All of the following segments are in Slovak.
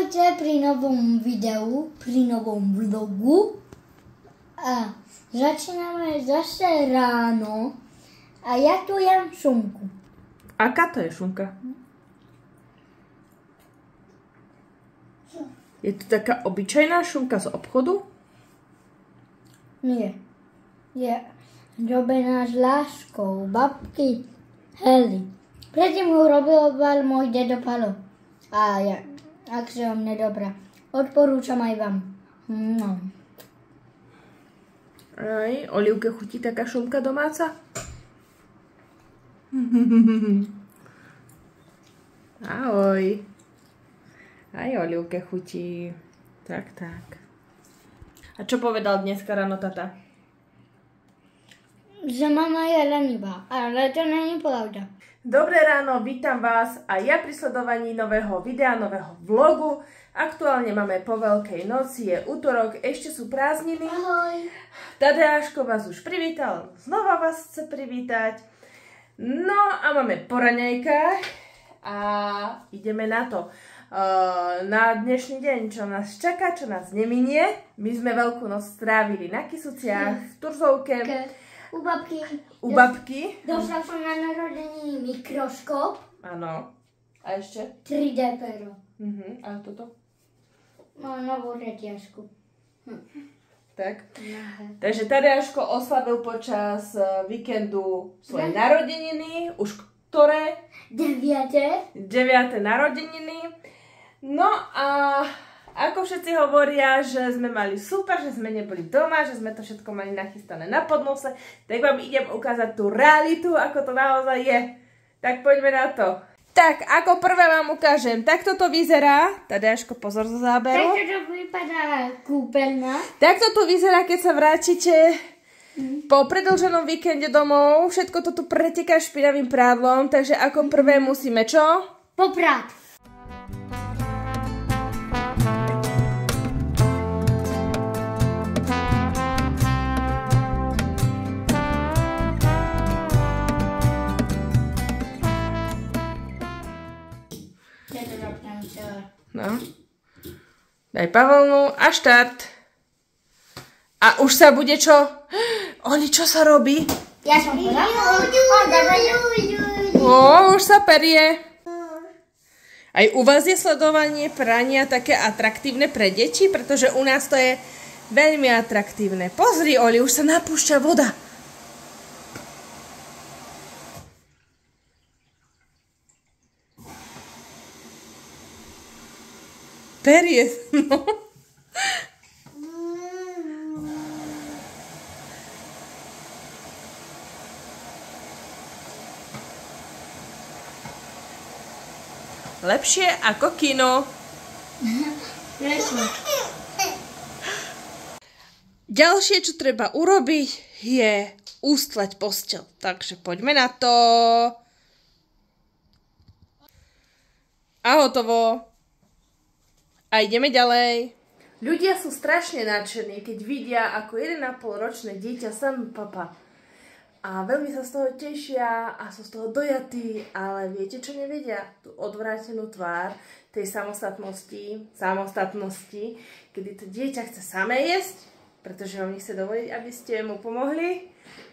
Ahojte pri novom videu, pri novom vlogu. A začíname zase ráno a ja tu jem šunku. Aká to je šunka? Je to taká obyčajná šunka z obchodu? Nie. Je robená s láskou babky Hely. Predtým ho robil môj dedo Palo. A ja, ak sa vám nedobrá, odporúčam aj vám. No. Aj, Olivke chutí taká šunka domáca? Ahoj. Aj Olivke chutí. Tak, tak. A čo povedal dneska ráno tata? Že mama je lenivá, ale to není pravda. Dobré ráno, vítam vás a ja pri sledovaní nového videa, nového vlogu. Aktuálne máme po Veľkej noci, je utorok, ešte sú prázdniny. Ahoj. Tadeáško vás už privítal, znova vás chce privítať. No a máme po raňajkách a ideme na to. Na dnešný deň, čo nás čaká, čo nás neminie. My sme Veľkú noc strávili na Kysuciach, v Turzovke. U babky. U babky. Dostal som na narodeniny mikroskop. Áno. A ešte? 3D pero. A toto? Mám novú retiažku. Tak. Takže Tadeáško oslavil počas víkendu svoje narodeniny. Už ktoré? 9. Narodeniny. No a ako všetci hovoria, že sme mali super, že sme neboli doma, že sme to všetko mali nachystané na podnose, tak vám idem ukázať tú realitu, ako to naozaj je. Tak poďme na to. Tak, ako prvé vám ukážem, takto to vyzerá. Tadeáško, pozor zo záberu. Takto to vypadá kúpeľna. Takto to vyzerá, keď sa vrátite po predĺženom víkende domov. Všetko to tu preteká špinavým prádlom, takže ako prvé musíme čo? Poprať. No. Daj Pavlnu a štart. A už sa bude čo? Oli, čo sa robí? Ja som povedala. Už sa perie. Aj u vás je sledovanie prania také atraktívne pre deti, pretože u nás to je veľmi atraktívne. Pozri, Oli, už sa napúšťa voda. Perie, no. Lepšie ako kino. Ďalšie, čo treba urobiť, je ustlať posteľ. Takže poďme na to. A hotovo. A ideme ďalej. Ľudia sú strašne nadšení, keď vidia, ako 1,5-ročné dieťa sám papá. A veľmi sa z toho tešia a sú z toho dojatí, ale viete, čo nevedia? Tú odvrátenú tvár tej samostatnosti, kedy to dieťa chce samé jesť, pretože vám nechce dovoliť, aby ste mu pomohli.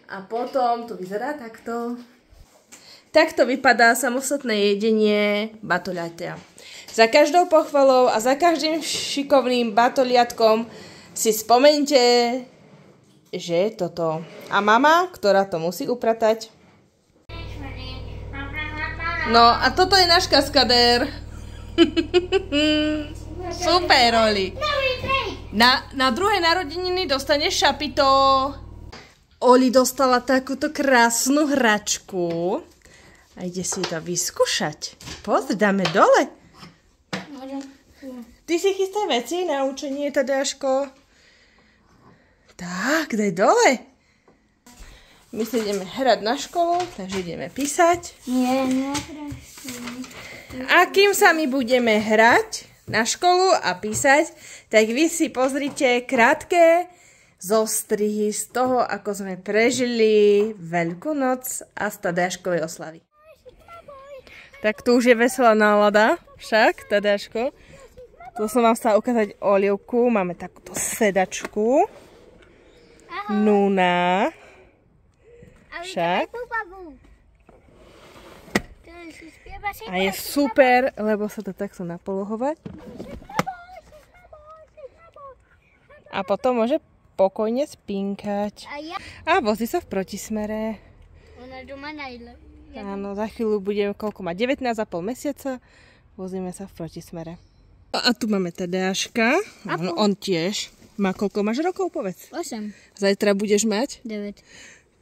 A potom to vyzerá takto. Takto vypadá samostatné jedenie batoľatia. Za každou pochvalou a za každým šikovným batoliatkom si spomeňte, že je toto. A mama, ktorá to musí upratať. No a toto je náš kaskadér. Super, Oli. Na druhé narodeniny dostaneš šapito. Oli dostala takúto krásnu hračku. A ide si to vyskúšať. Pozri, dáme dole. Ty si chystaj veci na učenie, Tadeáško. Tak, daj dole. My sa ideme hrať na školu, takže ideme písať. Nie. A kým sa my budeme hrať na školu a písať, tak vy si pozrite krátke zostrihy z toho, ako sme prežili Veľkú noc a z Tadeáškovej oslavy. Tak tu už je veselá nálada, však, Tadeáško. Tu som vám chcela ukázať Olivku. Máme takúto sedačku. Ahoj. Nuna. Však. A je super, lebo sa to takto napolohovať. A potom môže pokojne spinkať. A vozí sa v protismere. Ona doma najlepšie. Áno, za chvíľu budeme, koľko má, 19,5 mesiaca. Vozíme sa v protismere. A tu máme Tadeáška. On tiež. Má koľko máš rokov, povedz? 8. Zajtra budeš mať? 9.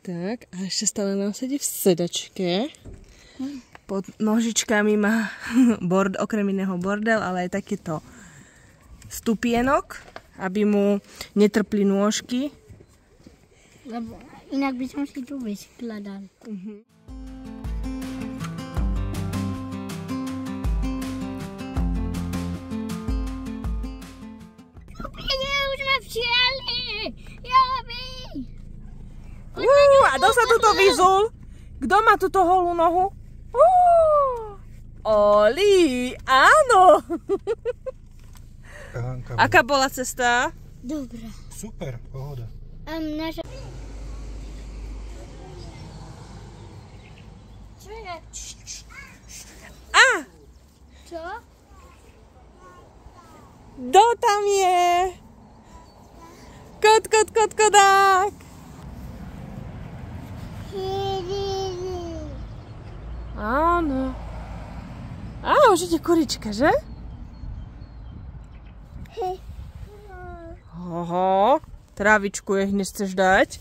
Tak, a ešte stále nám sedí v sedačke. Pod nožičkami má okrem iného bordel, ale aj takýto stupienok, aby mu netrpli nôžky. Lebo inak by som si tu vyskladal. Už sme přijeli! Jobi! A kto sa tuto vyzul? Kto má túto holú nohu? Oli, áno! Aká bola cesta? Dobrá. Super, pohoda. Naša... Čo je? Čo? Kto tam je? Kodák! Áno. Už ide kurička, že? Oho, trávičku jej hneď chceš dať.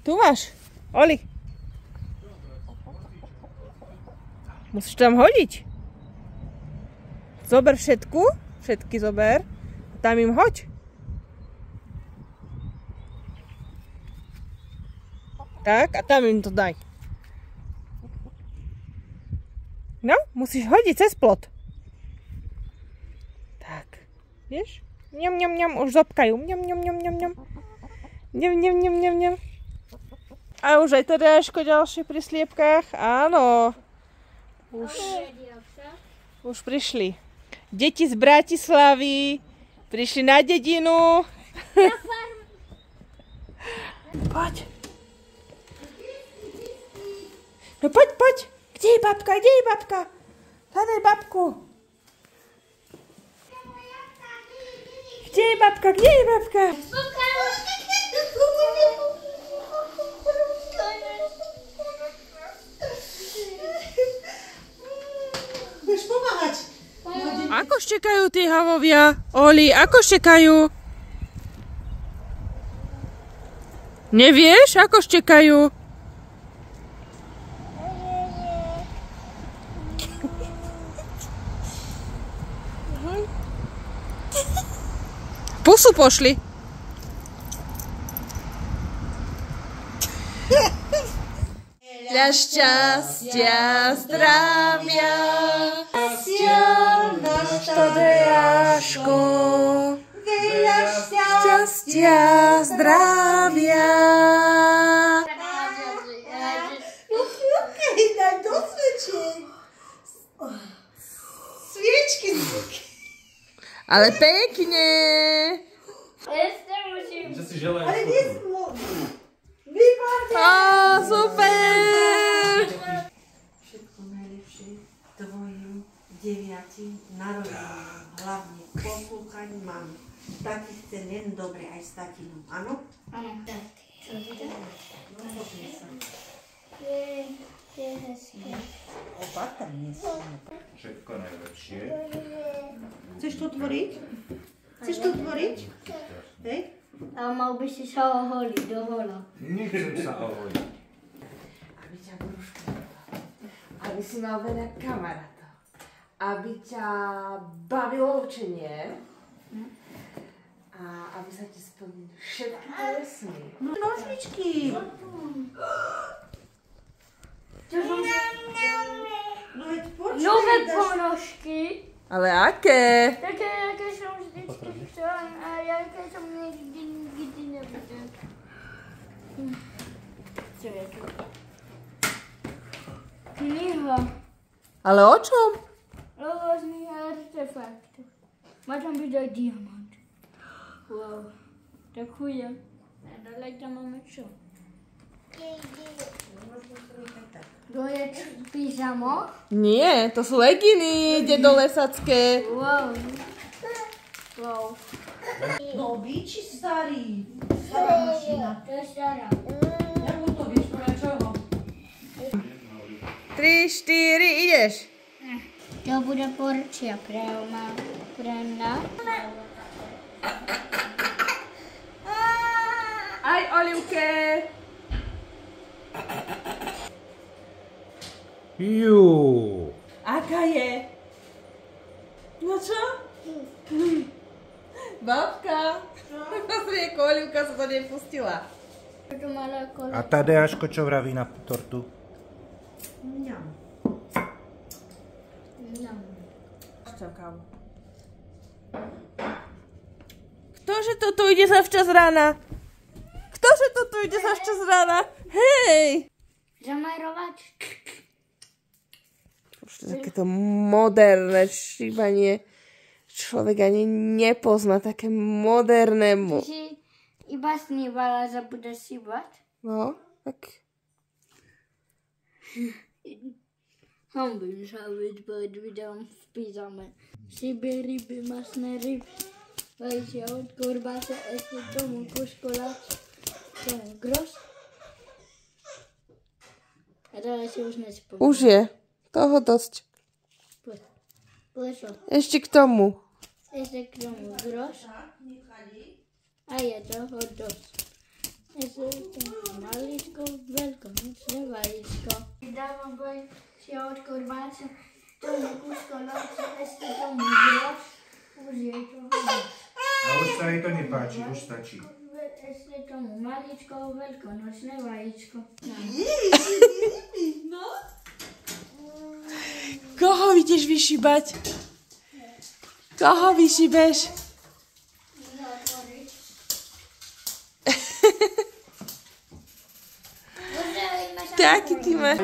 Tu máš, Oli. Musíš tam hodiť. Zober všetky zober. Tam im hoď. Tak, a tam im to daj. No, musíš hodiť cez plot. Tak, vieš? Ňam, už zopkajú. Ňam. A už aj Tadeáško ďalšie pri sliepkách. Áno. Už prišli. Deti z Bratislavy prišli na dedinu. Poď. No poď. Kde je babka? Hľadaj babku. Kde je babka? Budeš pomáhať? Ako štekajú tí havovia? Oli, ako štekajú? Nevieš, ako štekajú? Pusu pošli. Dla šťastia, zdravia, Tadeáško. Veľa šťastia, zdravia. Daj do sviečky. Sviečky. Ale pekne. Ale nie výborné. Super. Všetko najlepšie tvojim 9 narodeninám. Hlavne poslúchať mami. Taký chce len dobre aj s tatinom, áno? Áno, tak. Opatrne si. Všetko najlepšie. Chceš to tvoriť? Hej? A mal by si sa oholiť do hola. Nechcem sa oholiť. Aby ťa Božko, aby si mal veľa kamarátov, aby ťa bavilo učenie a aby sa ti splnili všetky tvoje sny. Nožničky. No veď počkaj. Nové ponožky. Ale aké? Také, aké som vždycky chcela a aké som nikdy nebude. Čo je to? Kniha. Ale o čom? fakt. Má tam byť aj diamant. Wow. Ďakujem. A dalej tam máme čo? To je pyžamo? Nie, to sú leginy, dedo Lesacké. Wow. Wow. Nový či starý? Stará mašina. To je stará. Ako to vieš, podľa čoho? 3, 4, ideš. To bude porcia pre mňa. Aj Olivke. Jú. Aká je? No čo? Babka. Pozri, ako Olivka sa to nepustila. To malé kolo. A Tadeáško čo vraví na tortu? Mňam. Čakám. Ktože toto ide sa včas rána? Ktože toto ide sa včas rána? Hej! Zamajrovať. Takéto moderné šíbanie. Človek ani nepozná také moderné. Ty si iba snívala, že budeš šíbať? No, tak... Hambím sa byť pod videom v pyžame. Šíby, ryby, masné ryby. Vajcia od korbáce, ešte tomu kus koláč. To je gros. A dále si už nespomínam. Už je. Toho dosť. Plešo. Ešte k tomu. Ešte k tomu gros. A je toho dosť. Ešte tomu maličko, veľkonočné vajíčko. Dávam vajcia od korbáce, tomu kus koláč, ešte tomu gros. Už je toho dosť. A už sa jej to nepáči, už stačí. Ešte tomu maličko, veľkonočné vajíčko. No? Koho ideš vyšíbať? Koho vyšíbeš? Taký ty máš.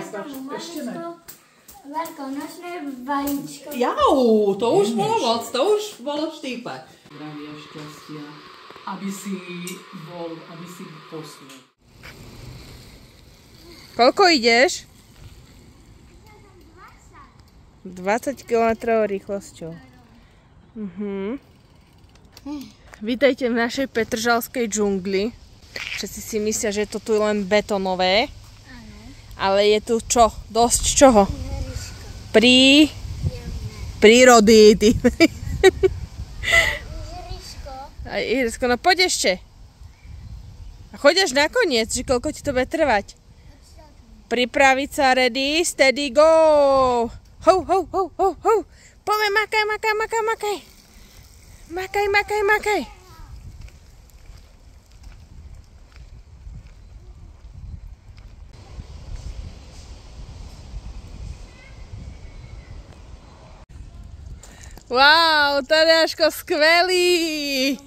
Veľkonočné vajíčko. Jau, to už bolo moc, to už bolo štípať. Zdravia, šťastia, aby si posnul. Koľko ideš? 20 km rýchlosťou. Vítajte v našej petržalskej džungli. Všetci si myslia, že je to tu len betonové. Ale je tu čo? Dosť čoho? Prírody. Aj ihrisko, no poď ešte. A choď až nakoniec, že koľko ti to bude trvať. Pripraviť sa, ready, steady, go! Ho. Poďme, makaj. Makaj. Wow, Tadeáško, skvelý!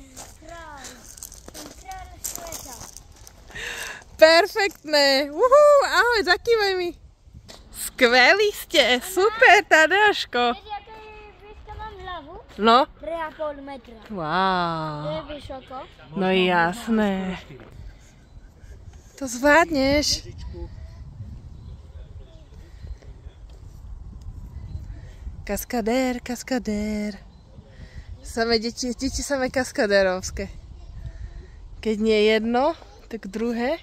Perfektné. Ahoj, zakývaj mi. Skvelí ste, super, Tadeáško. Vieš, aké blízko mám hlavu? No? 3,5 metra. To Wow. je vysoko. No jasné. To zvládneš. Kaskadér. Samé deti samé kaskadérovské. Keď nie jedno, tak druhé.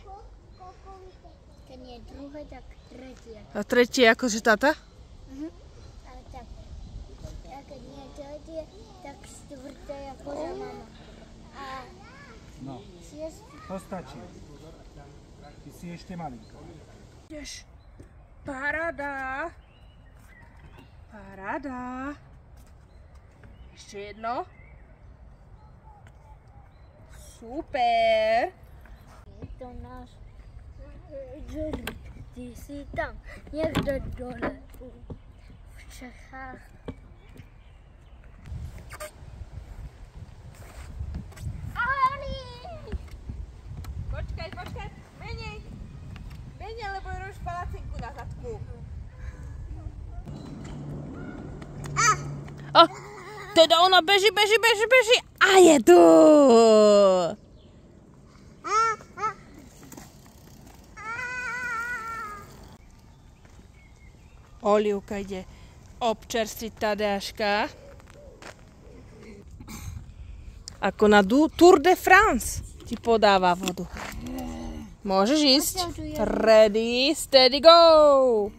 Keď nie druhé, tak tretie. A tretie akože tata? A tak. A keď nie tretie, tak štvrté akože mama. A No, to stačí. Ty si ešte malinko. Ideš. Paráda. Ešte jedno. Super. je to náš želud. Ty si tam, niekde dole. V Čechách. Počkaj. Menej, lebo je už palacinku na zadku. Teda ona beží a je tu! Olivka ide občerstviť Tadeáška. Ako na Tour de France ti podáva vodu. Môžeš ísť. Ready, steady, go!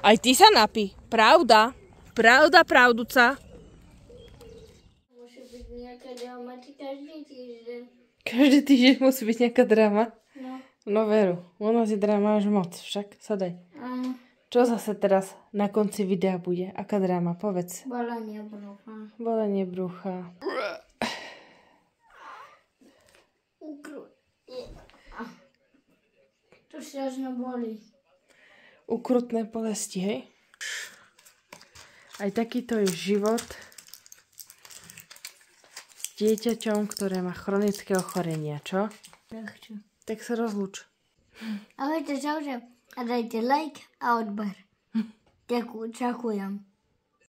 Aj ty sa napí. Pravda. Pravduca. Musí byť nejaká dramatika každý týždeň. Každý týždeň musí byť nejaká drama. No. No veru, ono si drama až moc, však sadaj. Áno. Čo zase teraz na konci videa bude? Aká drama? Povedz. Bolenie brucha. Bolenie brucha. To strašne bolí. Ukrutné bolesti, hej? Aj takýto je život s dieťaťom, ktoré má chronické ochorenia, čo? Nechču. Tak sa rozlúč. Ahojte, čaute. A dajte like a odber. Ďakujem.